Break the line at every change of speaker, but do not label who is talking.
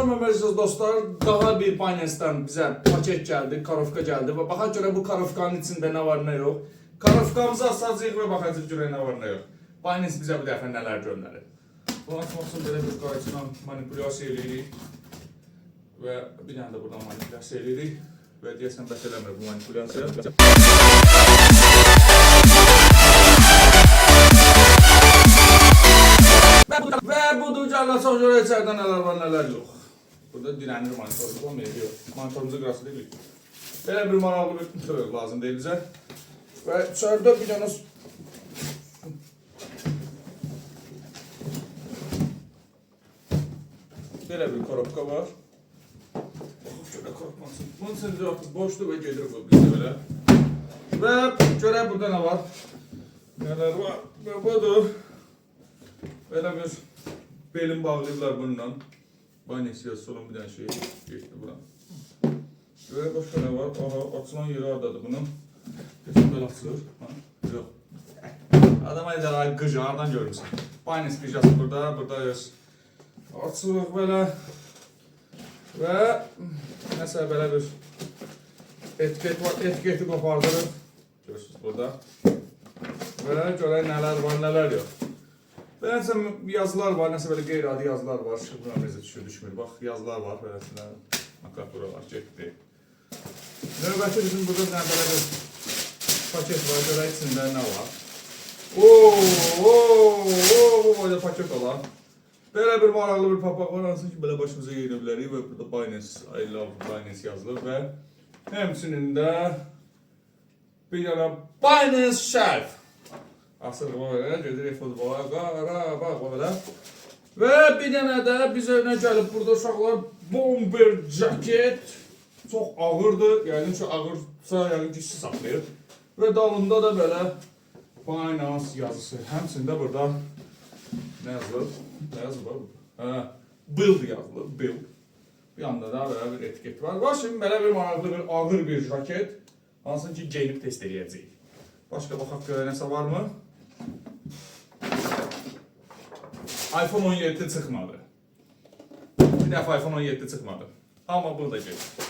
görməməlisiniz dostlar, daha bir Binance-dən bizə paket gəldi, karovka gəldi və baxaq görə bu karovkanın içində nə var, nə yox. Karovkamızı açacağıq və baxacaq görə nə var, nə yox. Binance bizə bu dəfə nələr göndərir. Bunu açmaq üçün belə bir qayçla manipulyasiya edirik və bir dənə də buradan manipulyasiya edirik və deyəsən bəs eləmir bu manipulyasiya. Və budur canlar, çox görə içərdə nələr var, nələr yox. Burada dirənir monitorumuz olmayacaq. Monitorumuzu qırası deyilik. Belə bir maraqlı bir söz lazım deyil bizə. Və içərdə bir dənə belə bir korobka var. Şöyle korkmasın. Bunun içində artıq boşdur və gedir bu bizdə belə. Və görək burada nə var. Nələr var. Və budur. Belə bir belin bağlayıblar bununla. Binance yazısı olan bir dənə şey geçdi bura. Görək başqa nə var. Aha, açılan yeri hardadır bunun. Kesin belə açılır. Yox. Adam ayda qıcı, hardan görürsən. Binance qıcası burada, burada yaz. Açılıq belə. Və nəsə belə bir etiket var. Etiketi qopardırıq. Görürsünüz burada. Və görək nələr var, nələr yox. Və nəsə yazılar var, nəsə belə qeyri-adi yazılar var. Buna necə düşmür. Bax, yazılar var. Beləsində makatura var, getdi. Növbəti bizim burada belə bir paket var. Görək içində nə var. Böyle paket olan. Belə bir maraqlı bir papaq var. Hansı ki, belə başımıza yeyinə bilərik. Və burada Binance, I love Binance yazılır. Və həmçinin də bir dənə Binance Shelf. Asıl bu belə, gedir futbola, qara, bax o belə. Və bir dənə də bizə nə gəlib burada uşaqlar bomber jaket. Çox ağırdır, yəqin ki ağırsa, yəqin ki işçi saxlayır. Və dalında da belə Binance yazısı. Həmçində burada nə yazılır? Nə yazılır burada? Build yazılır, build. Bir yanda da belə bir etiket var. Bax şimdi belə bir maraqlı bir ağır bir jaket. Hansın ki geyinib test edəcəyik. Başqa baxaq görə nəsə varmı? iPhone 17 çıxmadı. Bir dəfə iPhone 17 çıxmadı. Amma burada gedir.